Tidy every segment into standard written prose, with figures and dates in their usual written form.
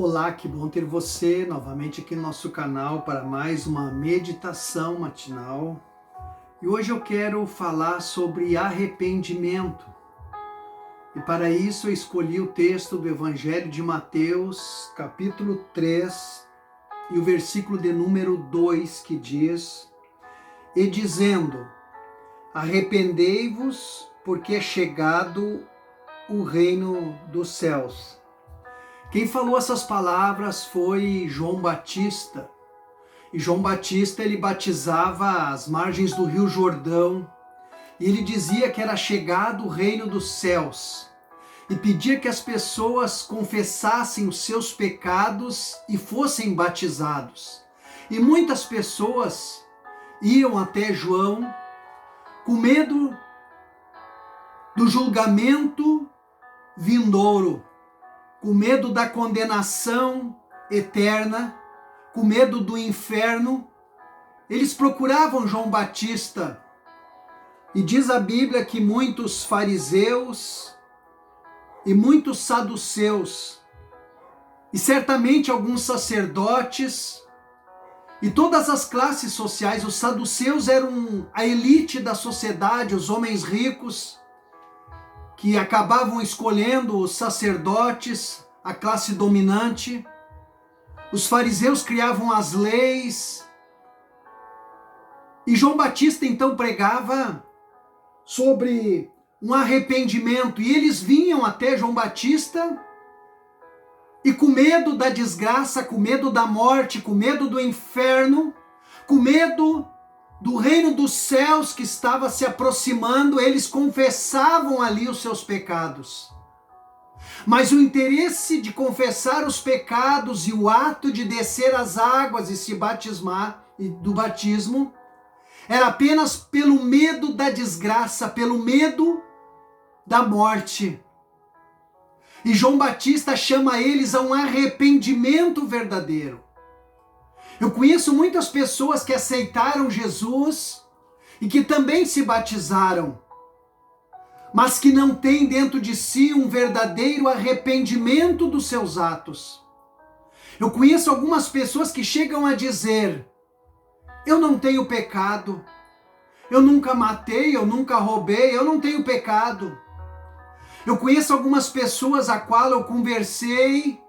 Olá, que bom ter você novamente aqui no nosso canal para mais uma meditação matinal. E hoje eu quero falar sobre arrependimento. E para isso eu escolhi o texto do Evangelho de Mateus, capítulo 3, e o versículo de número 2, que diz: E dizendo, arrependei-vos, porque é chegado o reino dos céus. Quem falou essas palavras foi João Batista. E João Batista, ele batizava às margens do Rio Jordão. E ele dizia que era chegado o reino dos céus. E pedia que as pessoas confessassem os seus pecados e fossem batizados. E muitas pessoas iam até João com medo do julgamento vindouro, com medo da condenação eterna, com medo do inferno. Eles procuravam João Batista. E diz a Bíblia que muitos fariseus e muitos saduceus, e certamente alguns sacerdotes, e todas as classes sociais, os saduceus eram a elite da sociedade, os homens ricos, que acabavam escolhendo os sacerdotes, a classe dominante. Os fariseus criavam as leis. E João Batista então pregava sobre um arrependimento. E eles vinham até João Batista e, com medo da desgraça, com medo da morte, com medo do inferno, com medo do reino dos céus que estava se aproximando, eles confessavam ali os seus pecados. Mas o interesse de confessar os pecados e o ato de descer as águas e se batismar, e do batismo, era apenas pelo medo da desgraça, pelo medo da morte. E João Batista chama eles a um arrependimento verdadeiro. Eu conheço muitas pessoas que aceitaram Jesus e que também se batizaram, mas que não têm dentro de si um verdadeiro arrependimento dos seus atos. Eu conheço algumas pessoas que chegam a dizer: eu não tenho pecado, eu nunca matei, eu nunca roubei, eu não tenho pecado. Eu conheço algumas pessoas a qual eu conversei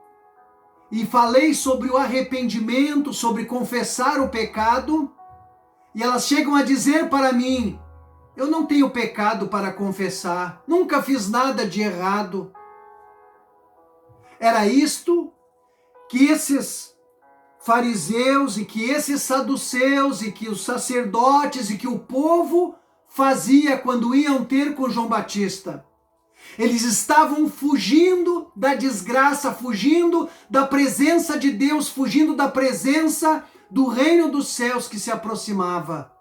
e falei sobre o arrependimento, sobre confessar o pecado, e elas chegam a dizer para mim: eu não tenho pecado para confessar, nunca fiz nada de errado. Era isto que esses fariseus e que esses saduceus e que os sacerdotes e que o povo fazia quando iam ter com João Batista. Eles estavam fugindo da desgraça, fugindo da presença de Deus, fugindo da presença do reino dos céus que se aproximava.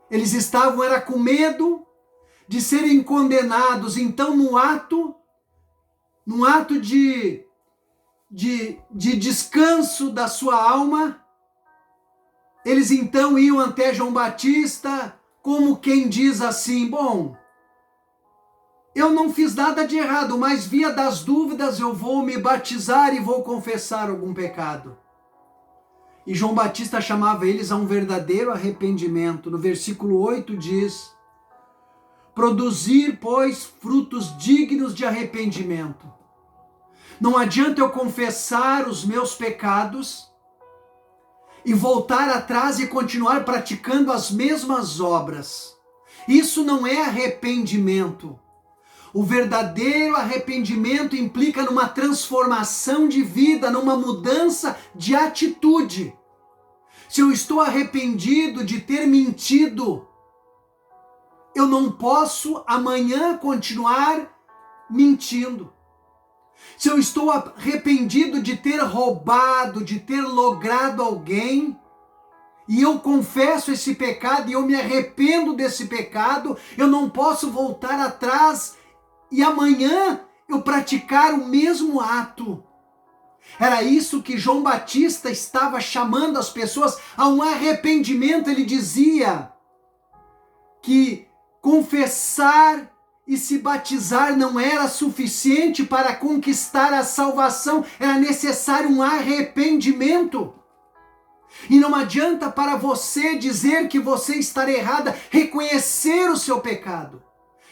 Eles estavam com medo de serem condenados. Então, num ato de descanso da sua alma, eles então iam até João Batista, como quem diz assim: bom, eu não fiz nada de errado, mas via das dúvidas eu vou me batizar e vou confessar algum pecado. E João Batista chamava eles a um verdadeiro arrependimento. No versículo 8 diz: produzir, pois, frutos dignos de arrependimento. Não adianta eu confessar os meus pecados e voltar atrás e continuar praticando as mesmas obras. Isso não é arrependimento. O verdadeiro arrependimento implica numa transformação de vida, numa mudança de atitude. Se eu estou arrependido de ter mentido, eu não posso amanhã continuar mentindo. Se eu estou arrependido de ter roubado, de ter logrado alguém, e eu confesso esse pecado e eu me arrependo desse pecado, eu não posso voltar atrás e amanhã eu praticar o mesmo ato. Era isso que João Batista estava chamando as pessoas a um arrependimento. Ele dizia que confessar e se batizar não era suficiente para conquistar a salvação, era necessário um arrependimento. E não adianta para você dizer que você está errada, reconhecer o seu pecado.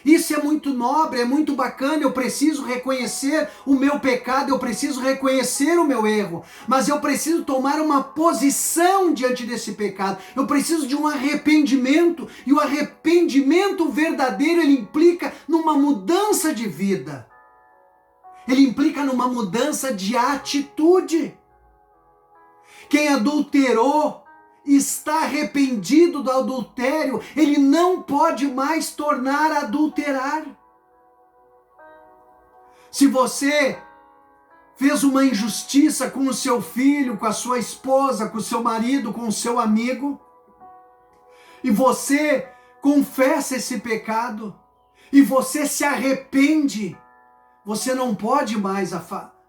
Isso é muito nobre, é muito bacana, eu preciso reconhecer o meu pecado, eu preciso reconhecer o meu erro, mas eu preciso tomar uma posição diante desse pecado, eu preciso de um arrependimento, e o arrependimento verdadeiro, ele implica numa mudança de vida, ele implica numa mudança de atitude. Quem adulterou, está arrependido do adultério, ele não pode mais tornar a adulterar. Se você fez uma injustiça com o seu filho, com a sua esposa, com o seu marido, com o seu amigo, e você confessa esse pecado, e você se arrepende, você não pode mais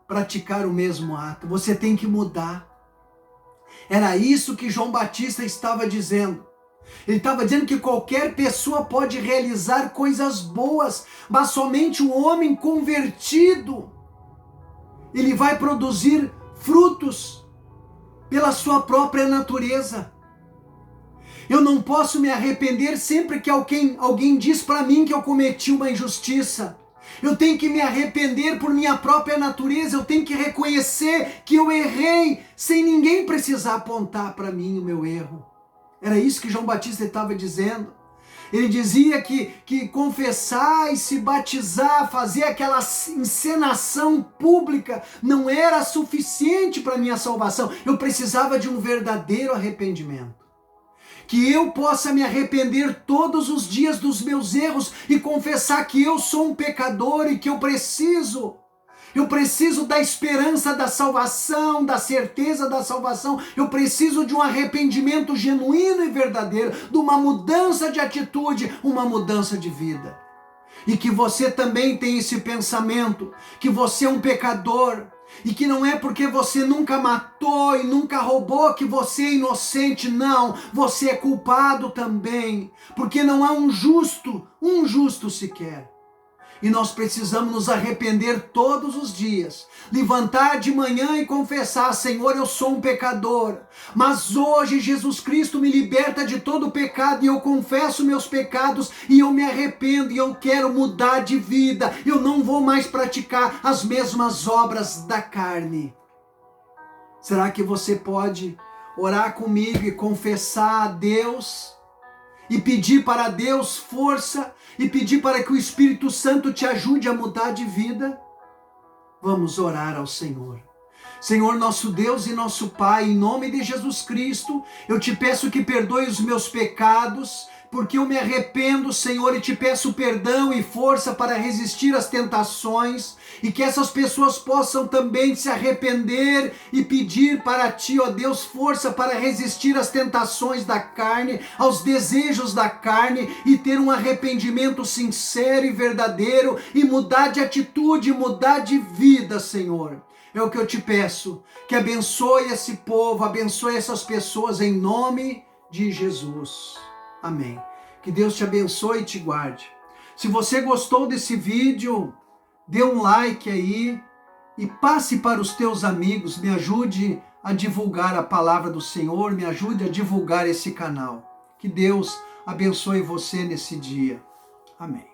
praticar o mesmo ato, você tem que mudar. Era isso que João Batista estava dizendo. Ele estava dizendo que qualquer pessoa pode realizar coisas boas, mas somente um homem convertido, ele vai produzir frutos pela sua própria natureza. Eu não posso me arrepender sempre que alguém diz para mim que eu cometi uma injustiça. Eu tenho que me arrepender por minha própria natureza, eu tenho que reconhecer que eu errei, sem ninguém precisar apontar para mim o meu erro. Era isso que João Batista estava dizendo. Ele dizia que confessar e se batizar, fazer aquela encenação pública, não era suficiente para minha salvação. Eu precisava de um verdadeiro arrependimento. Que eu possa me arrepender todos os dias dos meus erros e confessar que eu sou um pecador e que eu preciso da esperança da salvação, da certeza da salvação, eu preciso de um arrependimento genuíno e verdadeiro, de uma mudança de atitude, uma mudança de vida. E que você também tem esse pensamento, que você é um pecador, e que não é porque você nunca matou e nunca roubou que você é inocente, não, você é culpado também, porque não há um justo sequer. E nós precisamos nos arrepender todos os dias, levantar de manhã e confessar: Senhor, eu sou um pecador, mas hoje Jesus Cristo me liberta de todo o pecado e eu confesso meus pecados e eu me arrependo e eu quero mudar de vida, eu não vou mais praticar as mesmas obras da carne. Será que você pode orar comigo e confessar a Deus? E pedir para Deus força, e pedir para que o Espírito Santo te ajude a mudar de vida? Vamos orar ao Senhor. Senhor, nosso Deus e nosso Pai, em nome de Jesus Cristo, eu te peço que perdoe os meus pecados, porque eu me arrependo, Senhor, e te peço perdão e força para resistir às tentações, e que essas pessoas possam também se arrepender e pedir para ti, ó Deus, força para resistir às tentações da carne, aos desejos da carne, e ter um arrependimento sincero e verdadeiro, e mudar de atitude, mudar de vida, Senhor. É o que eu te peço, que abençoe esse povo, abençoe essas pessoas em nome de Jesus. Amém. Que Deus te abençoe e te guarde. Se você gostou desse vídeo, dê um like aí e passe para os teus amigos. Me ajude a divulgar a palavra do Senhor, me ajude a divulgar esse canal. Que Deus abençoe você nesse dia. Amém.